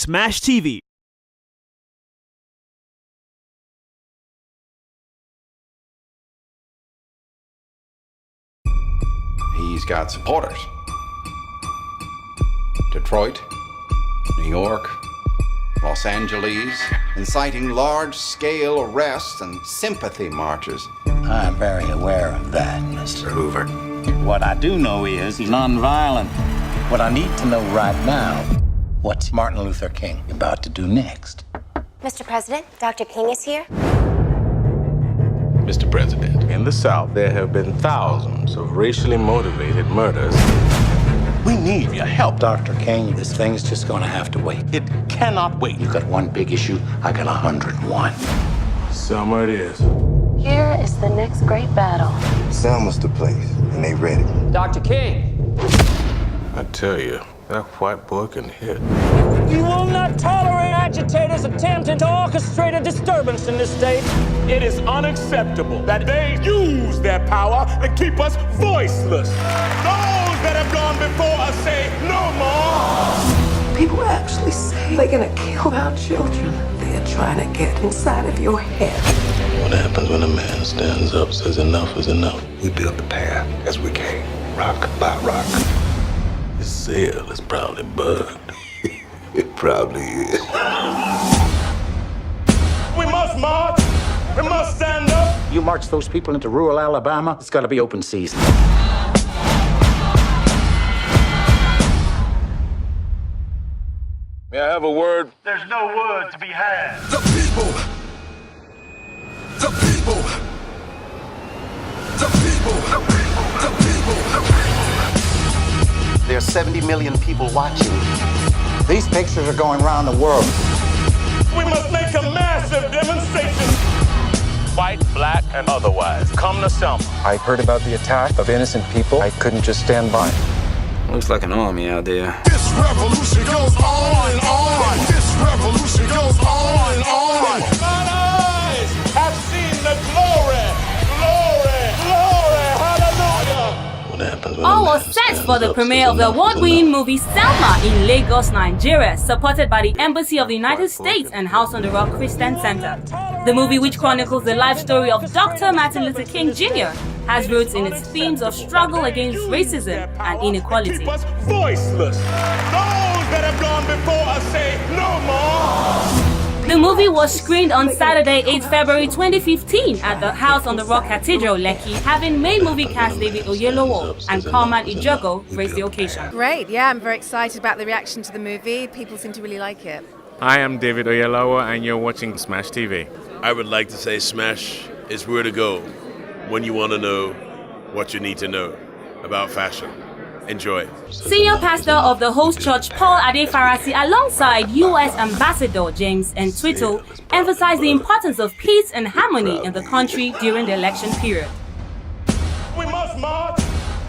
Smash TV. He's got supporters. Detroit, New York, Los Angeles, inciting large-scale arrests and sympathy marches. I'm very aware of that, Mr. Hoover. What I do know is he's nonviolent. What I need to know right now, what's Martin Luther King about to do next? Mr. President, Dr. King is here. Mr. President, in the South, there have been thousands of racially motivated murders. We need your help, Dr. King. This thing's just gonna have to wait. It cannot wait. You got one big issue, I got 101. Summer it is. Here is the next great battle. Selma's the place, and they ready. Dr. King! I tell you, that white boy can hit. You will not tolerate agitators attempting to orchestrate a disturbance in this state. It is unacceptable that they use their power to keep us voiceless. Those that have gone before us say no more. People actually say they're gonna kill our children. They're trying to get inside of your head. What happens when a man stands up, says enough is enough? We built the path as we came, rock by rock. His sail is probably bugged. It probably is. We must march. We must stand up. You march those people into rural Alabama, it's gotta be open season. May I have a word? There's no word to be had. The people. The people. The people. The people. There are 70 million people watching. These pictures are going around the world. We must make a massive demonstration. White, black, and otherwise. Come to Selma. I heard about the attack of innocent people. I couldn't just stand by. Looks like an army out there. This revolution goes on and on. This revolution goes on and on. Mine eyes have seen the glory, glory, glory, hallelujah. What happens when All a man was set stands for the up, premiere says of the enough is award-winning enough? movie Selma in Lagos, Nigeria, supported by the Embassy of the United States and House on the Rock Christian Center. The movie, which chronicles the life story of Dr. Martin Luther King Jr., has roots in its themes of struggle against racism and inequality. Keep us voiceless. Those that have gone before us say no more. The movie was screened on Saturday, 8 February 2015 at the House on the Rock Cathedral, Lekki, having main movie cast David Oyelowo and Carmen Ijogo grace the occasion. Great, yeah, I'm very excited about the reaction to the movie. People seem to really like it. I am David Oyelowo and you're watching Smash TV. I would like to say Smash is where to go when you want to know what you need to know about fashion. Enjoy. Senior pastor of the host church, Paul Adefarasi, alongside U.S. Ambassador James Ntwito, emphasized the importance of peace and harmony in the country during the election period. We must march.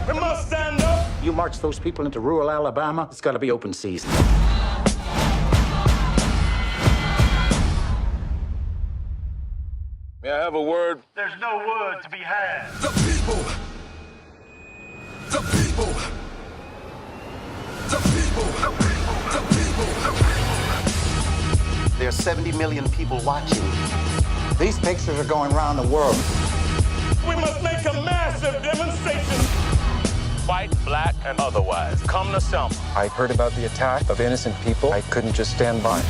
We must stand up. You march those people into rural Alabama, it's gotta be open season. May I have a word? There's no word to be had. The people. The people. The people. The people. There are 70 million people watching. These pictures are going around the world. We must make a massive demonstration. White, black, and otherwise. Come to Selma. I heard about the attack of innocent people. I couldn't just stand by.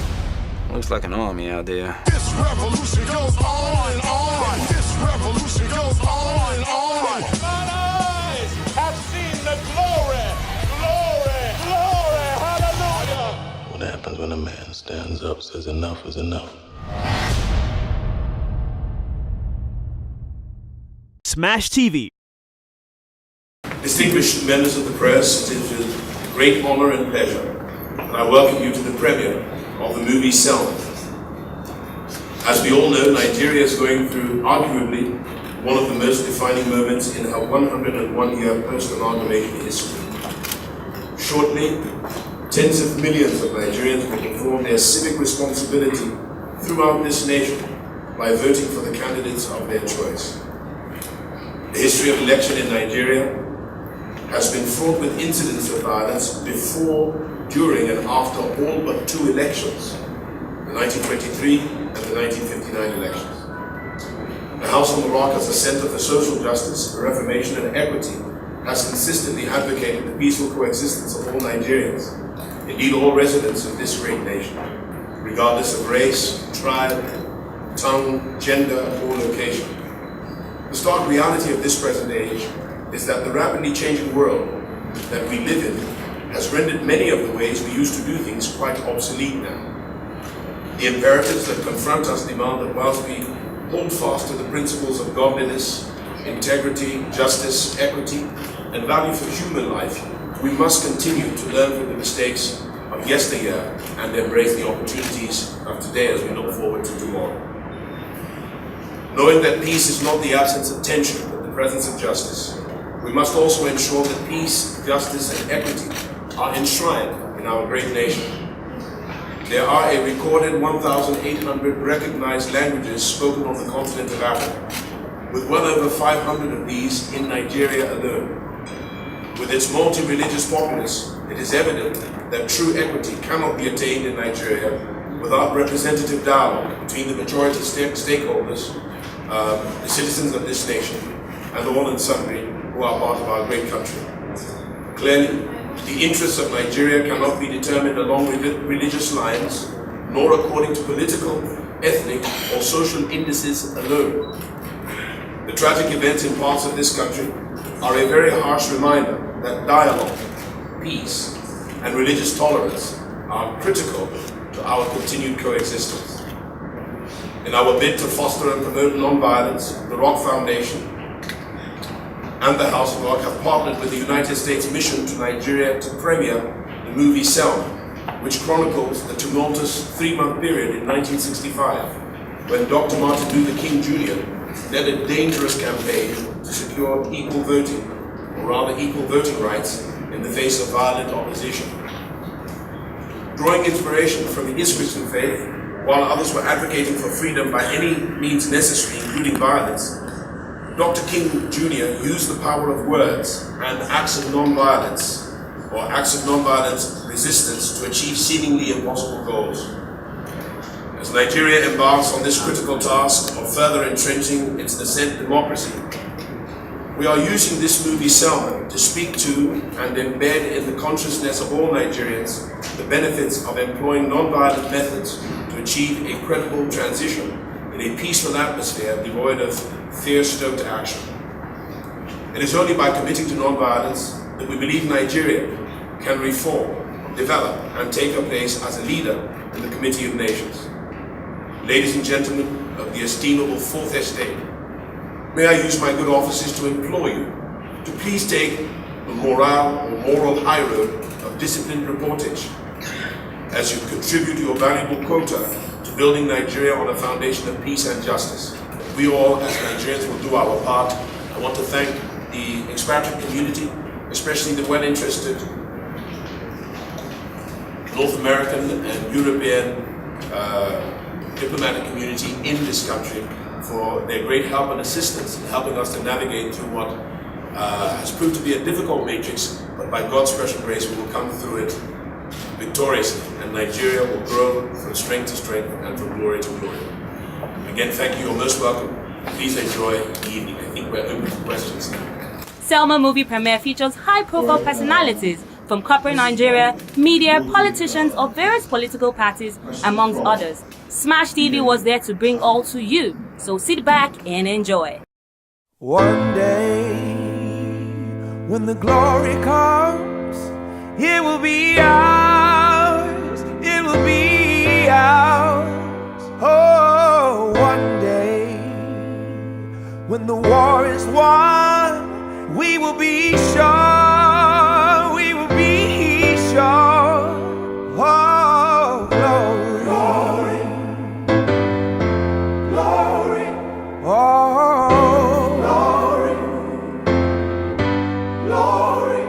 Looks like an army out there. This revolution goes on and on. This revolution goes on and on. Mine eyes have seen the glory, glory, glory, hallelujah. What happens when a man stands up, says enough is enough? Smash TV. Distinguished members of the press, it is with great honor and pleasure that I welcome you to the premiere of the movie Selma. As we all know, Nigeria is going through arguably one of the most defining moments in her 101-year post-amalgamation history. Shortly, tens of millions of Nigerians will perform their civic responsibility throughout this nation by voting for the candidates of their choice. The history of election in Nigeria has been fraught with incidents of violence before, during and after all but two elections, the 1923 and the 1959 elections. The House on the Rock, as a center for social justice, reformation and equity, has consistently advocated the peaceful coexistence of all Nigerians, indeed all residents of this great nation, regardless of race, tribe, tongue, gender, or location. The stark reality of this present age is that the rapidly changing world that we live in has rendered many of the ways we used to do things quite obsolete now. The imperatives that confront us demand that whilst we hold fast to the principles of godliness, integrity, justice, equity, and value for human life, we must continue to learn from the mistakes of yesteryear and embrace the opportunities of today as we look forward to tomorrow. Knowing that peace is not the absence of tension, but the presence of justice, we must also ensure that peace, justice, and equity are enshrined in our great nation. There are a recorded 1,800 recognized languages spoken on the continent of Africa, with well over 500 of these in Nigeria alone. With its multi-religious populace, it is evident that true equity cannot be attained in Nigeria without representative dialogue between the majority stakeholders, the citizens of this nation, and all and sundry who are part of our great country. Clearly, the interests of Nigeria cannot be determined along religious lines, nor according to political, ethnic, or social indices alone. The tragic events in parts of this country are a very harsh reminder that dialogue, peace, and religious tolerance are critical to our continued coexistence. In our bid to foster and promote non-violence, the Rock Foundation and the House of Rock have partnered with the United States Mission to Nigeria to premiere the movie Selma, which chronicles the tumultuous 3-month period in 1965 when Dr. Martin Luther King Jr. led a dangerous campaign to secure equal voting, or rather equal voting rights, in the face of violent opposition. Drawing inspiration from his Christian faith, while others were advocating for freedom by any means necessary, including violence, Dr. King Jr. used the power of words and acts of non-violence, or acts of non-violent resistance, to achieve seemingly impossible goals. As Nigeria embarks on this critical task of further entrenching its nascent democracy, we are using this movie Selma to speak to and embed in the consciousness of all Nigerians the benefits of employing non-violent methods to achieve a credible transition in a peaceful atmosphere devoid of fear-stoked action. It is only by committing to non-violence that we believe Nigeria can reform, develop, and take her place as a leader in the Committee of Nations. Ladies and gentlemen of the estimable Fourth Estate, may I use my good offices to implore you to please take the moral high road of disciplined reportage as you contribute your valuable quota to building Nigeria on a foundation of peace and justice. We all, as Nigerians, will do our part. I want to thank the expatriate community, especially the well-interested North American and European diplomatic community in this country for their great help and assistance in helping us to navigate through what has proved to be a difficult matrix, but by God's special grace we will come through it victoriously, and Nigeria will grow from strength to strength and from glory to glory. Again, thank you, you're most welcome. Please enjoy the evening. I think we're open to questions now. Selma movie premiere features high-profile personalities from corporate Nigeria, media, politicians of various political parties, amongst others. Smash TV was there to bring all to you, so sit back and enjoy. One day, when the glory comes, it will be ours, it will be ours. Oh, one day, when the war is won, we will be sure, we will be sure. Oh, glory, glory, glory. Oh, glory, glory.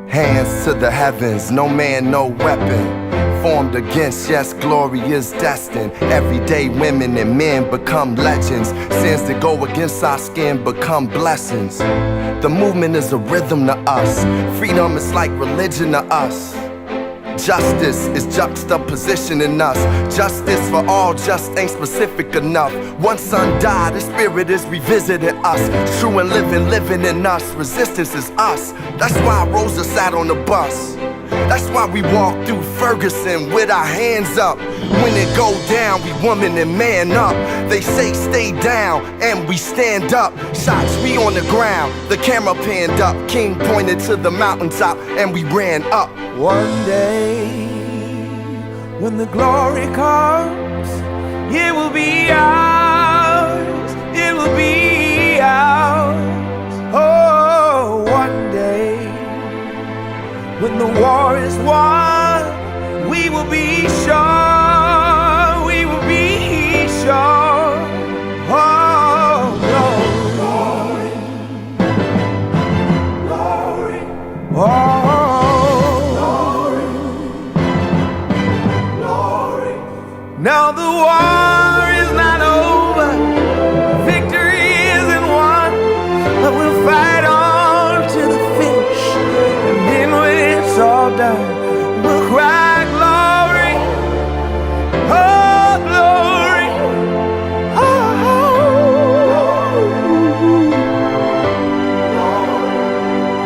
Hands to the heavens, no man, no weapon formed against, yes, glory is destined. Everyday women and men become legends. Sins that go against our skin become blessings. The movement is a rhythm to us. Freedom is like religion to us. Justice is juxtapositioning us. Justice for all just ain't specific enough. One son died, his spirit is revisiting us. True and living in us. Resistance is us. That's why Rosa sat on the bus. That's why we walk through Ferguson with our hands up. When it go down, we woman and man up. They say stay down, and we stand up. Shots, we on the ground, the camera panned up. King pointed to the mountaintop, and we ran up. One day, when the glory comes, it will be ours. It will be ours. Oh, one day, when the war is won, we will be sure, we will be sure. Oh, glory, glory, glory, glory. Now the war is not over, victory isn't won, but we'll fight on to the finish. And then when it's all done, we'll cry glory, oh glory, oh,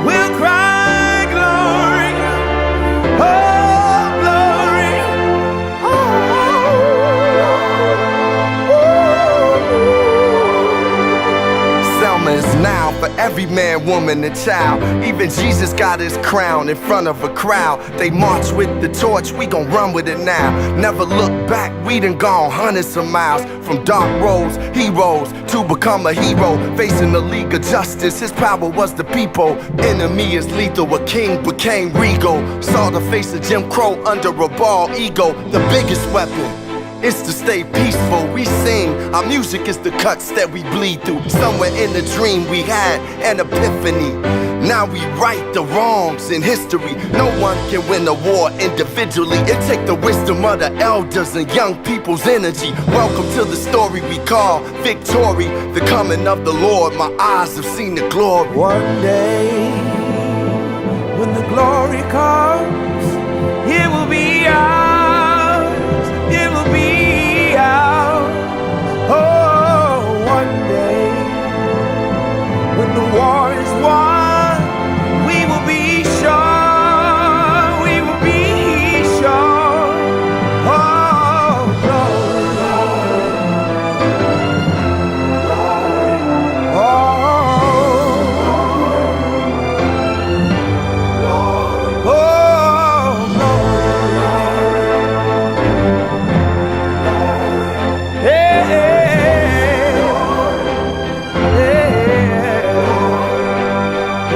we'll cry glory, oh glory, Selma is now for every man, woman, and child. Even Jesus got his crown in front of a crowd. They march with the torch, we gon' run with it now. Never look back, we done gone hundreds of miles. From dark roads, heroes, to become a hero. Facing the League of Justice, his power was the people. Enemy is lethal, a king became regal. Saw the face of Jim Crow under a bald ego. The biggest weapon is to stay peaceful. We sing, our music is the cuts that we bleed through. Somewhere in the dream we had an epiphany. Now we right the wrongs in history. No one can win a war individually. It take the wisdom of the elders and young people's energy. Welcome to the story we call victory. The coming of the Lord, my eyes have seen the glory. one day, when the glory comes, it will be ours, it will be ours. Oh, one day, when the war is won, we will be sure, we will be sure. Oh, glory, oh,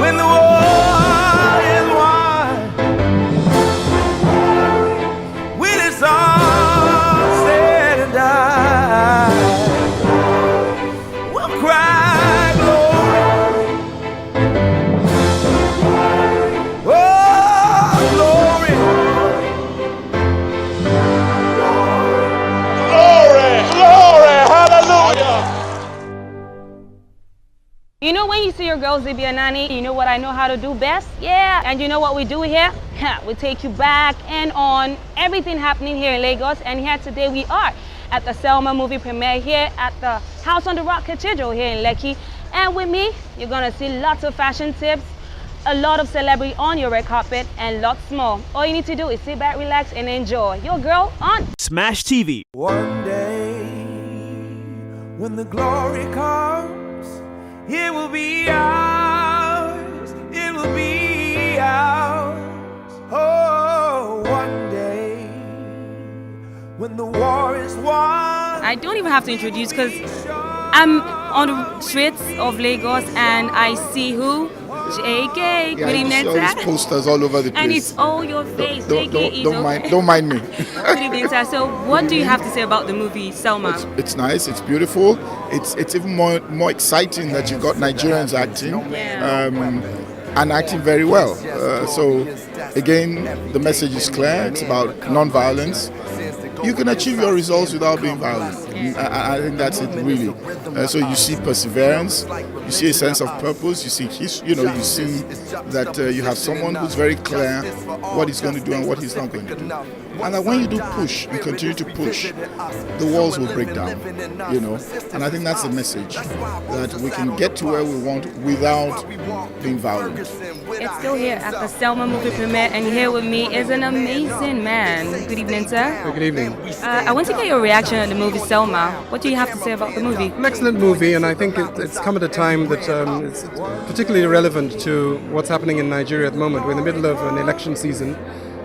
when the war is won, when it's all said and done, we'll cry glory, oh glory, Glory, glory, hallelujah. You know when you see your girls, they be a nanny, you know what I know how to do best? Yeah, and you know what we do here? We take you back and on everything happening here in Lagos, and here today we are at the Selma Movie Premiere here at the House on the Rock Cathedral here in Lekki. And with me, you're gonna see lots of fashion tips, a lot of celebrity on your red carpet, and lots more. All you need to do is sit back, relax, and enjoy. Your girl on Smash TV. one day, when the glory comes, it will be ours, it will be ours. Oh, one day, when the war is won. I don't even have to introduce because I'm on the streets of Lagos and I see who? JK. Good evening, all sir. these posters all over the place. And it's all your face. JK Don't mind me. Good evening, sir. So what do you have to say about the movie Selma? It's nice. It's beautiful. It's even more exciting that you've got Nigerians acting, and acting very well. So again, the message is clear. It's about non-violence. You can achieve your results without being violent. I think that's it really. So you see perseverance, you see a sense of purpose, you see you see that you have someone who's very clear what he's going to do and what he's not going to do. And that when you do push and continue to push, the walls will break down, And I think that's the message, that we can get to where we want without being violent. It's still here at the Selma Movie Premiere, and here with me is an amazing man. Good evening, sir. Good evening. I want to get your reaction on the movie Selma. What do you have to say about the movie? An excellent movie, and I think it's come at a time that it's particularly relevant to what's happening in Nigeria at the moment. We're in the middle of an election season,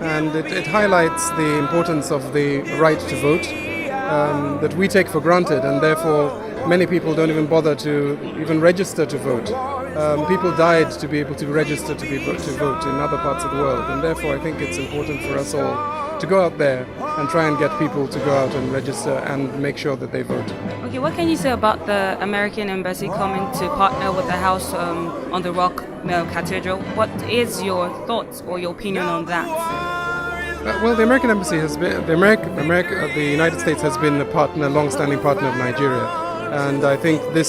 and it highlights the importance of the right to vote that we take for granted, and therefore many people don't even bother to even register to vote. People died to be able to register to vote in other parts of the world, and therefore I think it's important for us all to go out there and try and get people to go out and register and make sure that they vote. Okay, what can you say about the American Embassy coming to partner with the House on the Rock Cathedral? What is your thoughts or your opinion on that? Well, the American Embassy has been the United States has been a partner, long-standing partner of Nigeria, and I think the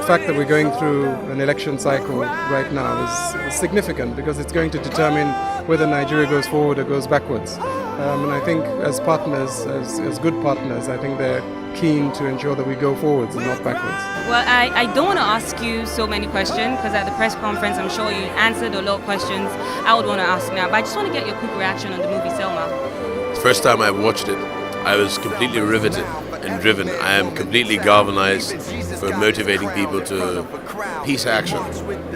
fact that we're going through an election cycle right now is significant, because it's going to determine whether Nigeria goes forward or goes backwards. And I think as partners, as good partners, I think they're keen to ensure that we go forwards and not backwards. Well, I don't want to ask you so many questions, because at the press conference I'm sure you answered a lot of questions I would want to ask now, but I just want to get your quick reaction on the movie Selma. The first time I watched it, I was completely riveted and driven. I am completely galvanized for motivating people to peace action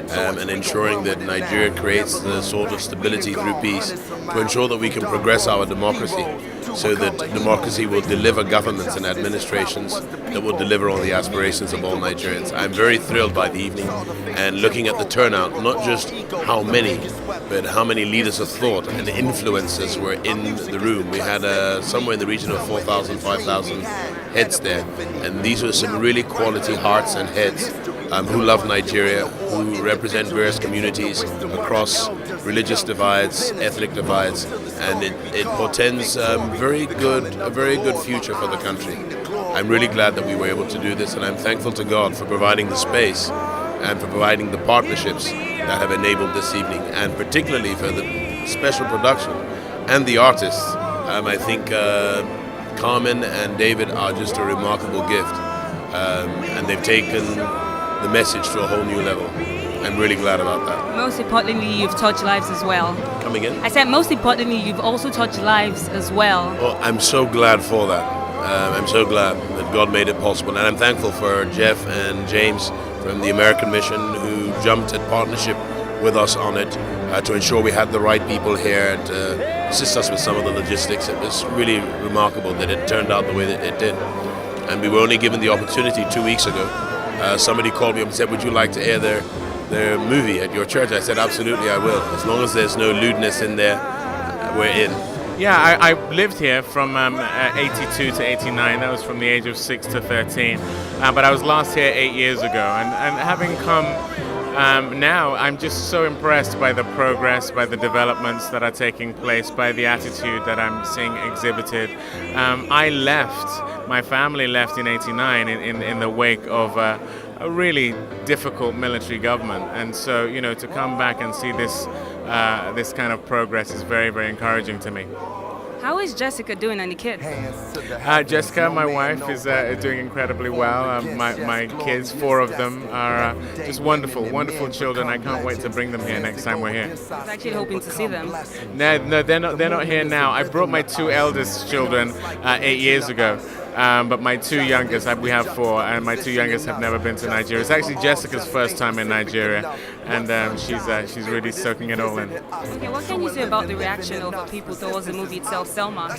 and ensuring that Nigeria creates the sort of stability through peace to ensure that we can progress our democracy, so that democracy will deliver governments and administrations that will deliver on the aspirations of all Nigerians. I'm very thrilled by the evening, and looking at the turnout, not just how many, but how many leaders of thought and influencers were in the room. We had somewhere in the region of 4,000, 5,000 heads there, and these were some really quality hearts and heads who love Nigeria, who represent various communities across religious divides, ethnic divides, and it portends a very good future for the country. I'm really glad that we were able to do this, and I'm thankful to God for providing the space and for providing the partnerships that have enabled this evening, and particularly for the special production and the artists. I think Carmen and David are just a remarkable gift, and they've taken the message to a whole new level. I'm really glad about that. Most importantly, you've touched lives as well. Come again? I said most importantly, you've also touched lives as well. Well, I'm so glad for that. I'm so glad that God made it possible. And I'm thankful for Jeff and James from the American Mission, who jumped at partnership with us on it to ensure we had the right people here to assist us with some of the logistics. It was really remarkable that it turned out the way that it did. And we were only given the opportunity 2 weeks ago. Somebody called me up and said, would you like to air their movie at your church? I said, absolutely, I will. As long as there's no lewdness in there, we're in. Yeah, I lived here from 82 to 89. That was from the age of 6 to 13. But I was last here 8 years ago. And having come now, I'm just so impressed by the progress, by the developments that are taking place, by the attitude that I'm seeing exhibited. My family left in 89 in the wake of a really difficult military government. And so, to come back and see this kind of progress is very, very encouraging to me. How is Jessica doing and the kids? Jessica, my wife, is doing incredibly well. My kids, 4 of them, are just wonderful, wonderful children. I can't wait to bring them here next time we're here. I was actually hoping to see them. No, they're not here now. I brought my 2 eldest children 8 years ago. But my 2 youngest, we have 4, and my 2 youngest have never been to Nigeria. It's actually Jessica's first time in Nigeria, and she's really soaking it all in. Okay, what can you say about the reaction of people towards the movie itself, Selma?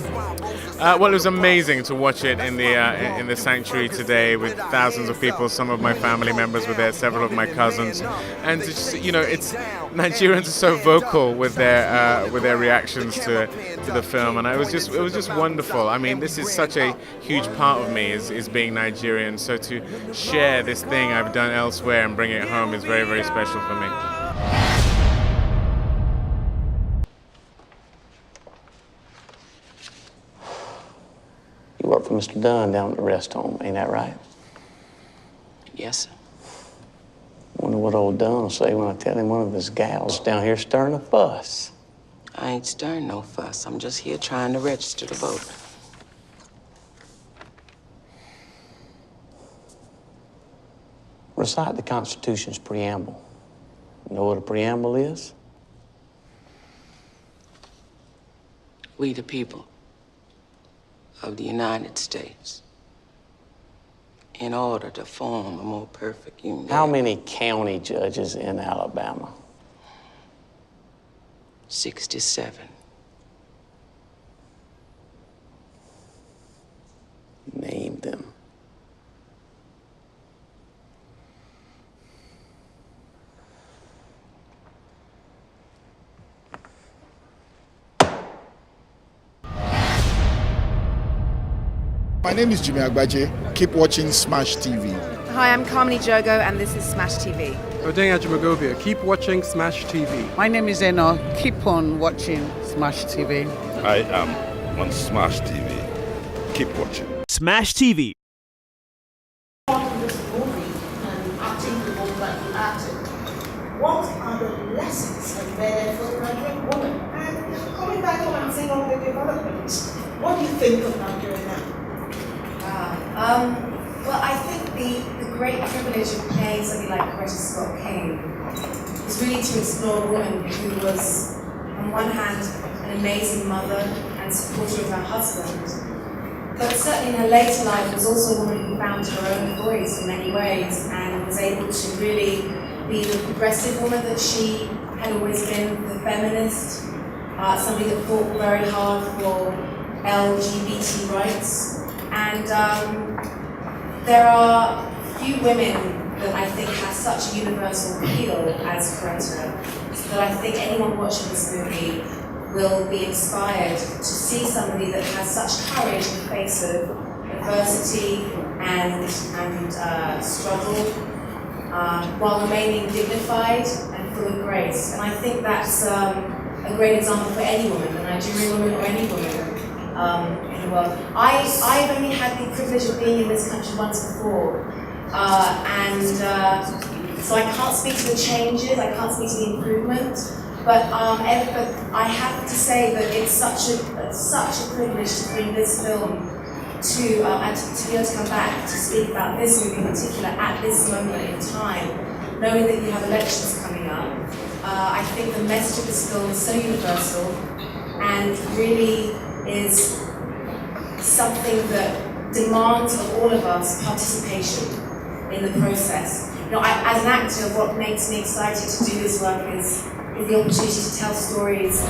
Well, it was amazing to watch it in the sanctuary today with thousands of people. Some of my family members were there, several of my cousins, and just, Nigerians are so vocal with their reactions to the film, and it was just wonderful. I mean, this is such a huge part of me is being Nigerian, so to share this thing I've done elsewhere and bring it home is very, very special for me. You work for Mr. Dunn down at the rest home, ain't that right? Yes, sir. Wonder what old Dunn will say when I tell him one of his gals down here stirring a fuss. I ain't stirring no fuss. I'm just here trying to register to vote. Recite the Constitution's preamble. You know what a preamble is? We the people of the United States, in order to form a more perfect union. How many county judges in Alabama? 67. Name them. My name is Jimmy Agbaje. Keep watching Smash TV. Hi, I'm Carmini Jogo, and this is Smash TV. Odeng Ajumagovia. Keep watching Smash TV. My name is Eno. Keep on watching Smash TV. I am on Smash TV. Keep watching. Smash TV. This movie and acting the role that you acted, what are the lessons embedded for the Nigerian woman? And coming back home and seeing all the developments, what do you think of Nigeria now? Well, I think the great privilege of playing something like Coretta Scott King was really to explore a woman who was, on one hand, an amazing mother and supporter of her husband, but certainly in her later life was also a woman who found her own voice in many ways and was able to really be the progressive woman that she had always been, the feminist, somebody that fought very hard for LGBT rights. And there are few women that I think have such a universal appeal as Coretta, so that I think anyone watching this movie will be inspired to see somebody that has such courage in the face of adversity and struggle, while remaining dignified and full of grace. And I think that's a great example for any woman, a Nigerian woman or any woman. In the world. I've only had the privilege of being in this country once before, so I can't speak to the changes, I can't speak to the improvement, but I have to say that it's such a privilege to bring this film to and to be able to come back to speak about this movie in particular at this moment in time, knowing that you have elections coming up. I think the message of this film is so universal and really is something that demands of all of us participation in the process. You know, as an actor, what makes me excited to do this work is the opportunity to tell stories.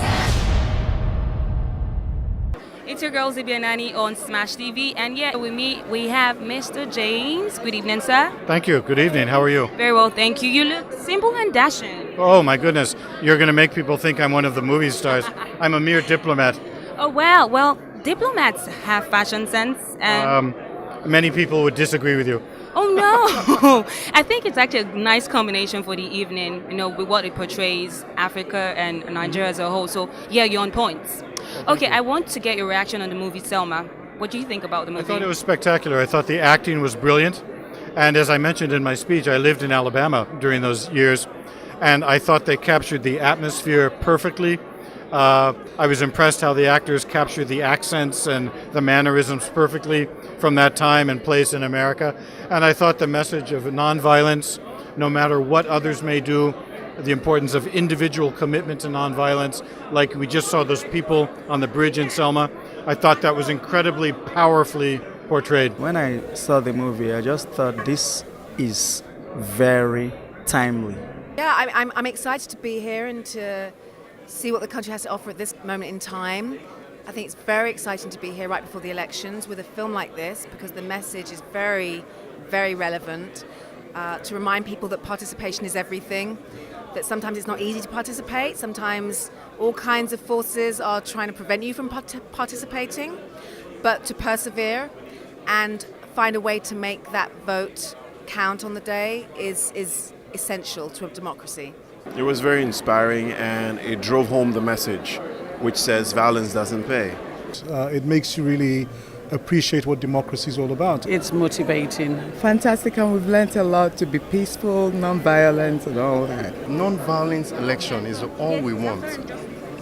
It's your girl Zibia Nani on Smash TV, and yeah, with me we have Mr. James. Good evening, sir. Thank you. Good evening. How are you? Very well, thank you. You look simple and dashing. Oh my goodness, you're going to make people think I'm one of the movie stars. I'm a mere diplomat. Oh well, diplomats have fashion sense, and many people would disagree with you. Oh no, I think it's actually a nice combination for the evening, you know, with what it portrays Africa and Nigeria as a whole. So yeah, you're on point. Okay, I want to get your reaction on the movie Selma. What do you think about the movie? I thought it was spectacular. I thought the acting was brilliant. And as I mentioned in my speech, I lived in Alabama during those years, and I thought they captured the atmosphere perfectly. I was impressed how the actors captured the accents and the mannerisms perfectly from that time and place in America. And I thought the message of nonviolence, no matter what others may do, the importance of individual commitment to nonviolence, like we just saw those people on the bridge in Selma, I thought that was incredibly powerfully portrayed. When I saw the movie, I just thought this is very timely. Yeah, I'm excited to be here and to see what the country has to offer at this moment in time. I think it's very exciting to be here right before the elections with a film like this, because the message is very, very relevant, to remind people that participation is everything, that sometimes it's not easy to participate, sometimes all kinds of forces are trying to prevent you from participating, but to persevere and find a way to make that vote count on the day is essential to a democracy. It was very inspiring, and it drove home the message, which says violence doesn't pay. It makes you really appreciate what democracy is all about. It's motivating. Fantastic, and we've learned a lot to be peaceful, non-violent, and all that. Non-violent election is all we want.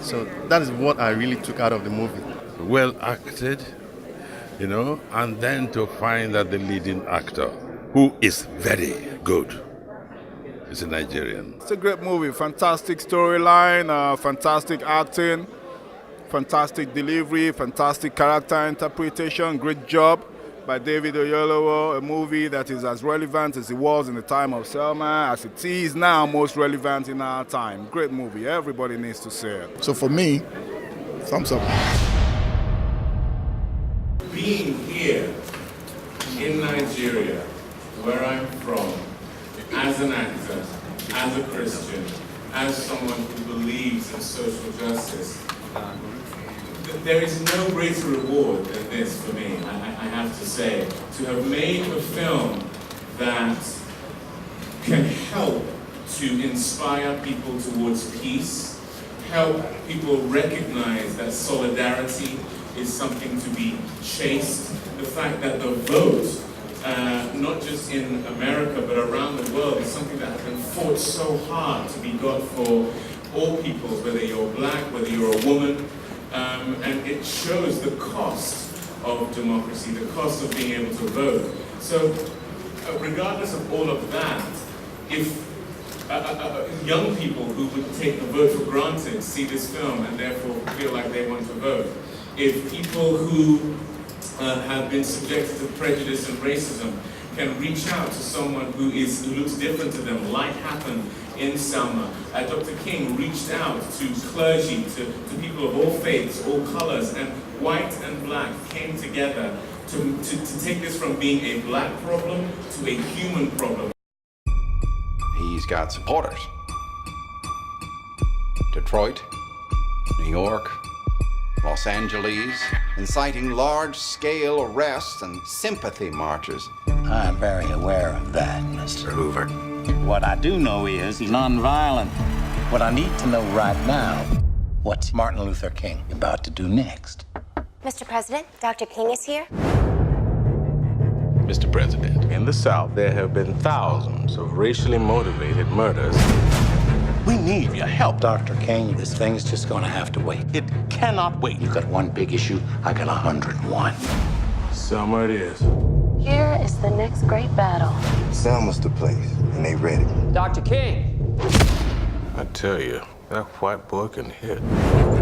So that is what I really took out of the movie. Well acted, you know, and then to find that the leading actor, who is very good, is a Nigerian. It's a great movie, fantastic storyline, fantastic acting, fantastic delivery, fantastic character interpretation, great job by David Oyelowo, a movie that is as relevant as it was in the time of Selma, as it is now most relevant in our time. Great movie, everybody needs to see it. So for me, thumbs up. Being here in Nigeria, where I'm from, as an actor, as a Christian, as someone who believes in social justice, there is no greater reward than this for me, I have to say. To have made a film that can help to inspire people towards peace, help people recognize that solidarity is something to be chased. The fact that the vote, not just in America but around the world, is something that has been fought so hard to be got for all peoples, whether you're black, whether you're a woman, and it shows the cost of democracy, the cost of being able to vote. So, regardless of all of that, if young people who would take the vote for granted see this film and therefore feel like they want to vote, if people who have been subjected to prejudice and racism can reach out to someone who looks different to them, like happened in Selma. Dr. King reached out to clergy, to people of all faiths, all colors, and white and black came together to take this from being a black problem to a human problem. He's got supporters. Detroit, New York, Los Angeles, inciting large-scale arrests and sympathy marches. I'm very aware of that, Mr. Hoover. What I do know is he's nonviolent. What I need to know right now, what's Martin Luther King about to do next? Mr. President, Dr. King is here. Mr. President, in the South, there have been thousands of racially motivated murders. We need your help, Dr. King. This thing's just gonna have to wait. It cannot wait. You got one big issue, I got 101. Selma it is. Here is the next great battle. Selma's the place, and they ready. Dr. King. I tell you, that white boy can hit.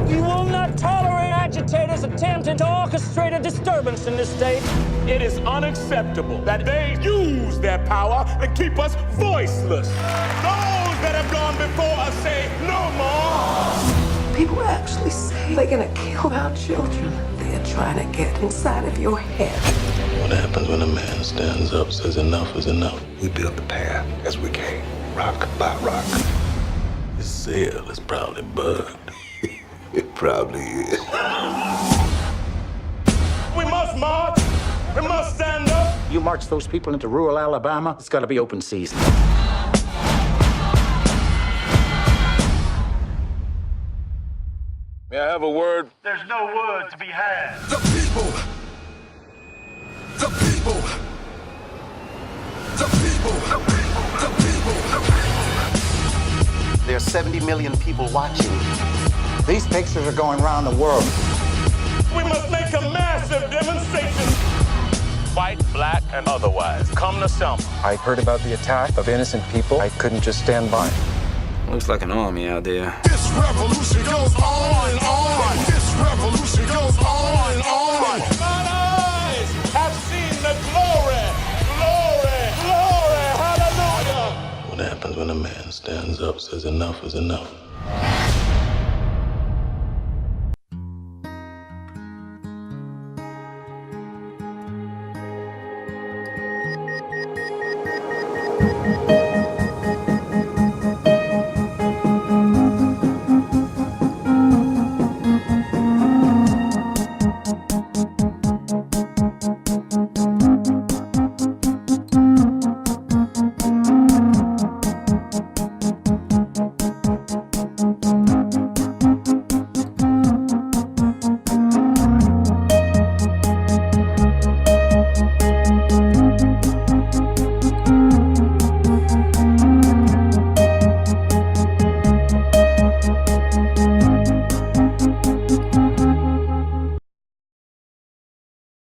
You will not tolerate agitators attempting to orchestrate a disturbance in this state. It is unacceptable that they use their power to keep us voiceless. Those that have gone before us say no more. People actually say they're gonna kill our children. They're trying to get inside of your head. What happens when a man stands up, says enough is enough? We built the path as we came, rock by rock. The sail is probably bugged. It probably is. We must march. We must stand up. You march those people into rural Alabama, it's gotta be open season. May I have a word? There's no word to be had. The people. The people. The people. The people. There's 70 million people watching. These pictures are going around the world. We must make a massive demonstration. White, black, and otherwise. Come to Selma. I heard about the attack of innocent people. I couldn't just stand by. Looks like an army out there. This revolution goes on and on. This revolution goes on and on. Mine eyes have seen the glory, glory, glory, hallelujah. What happens when a man stands up, says enough is enough?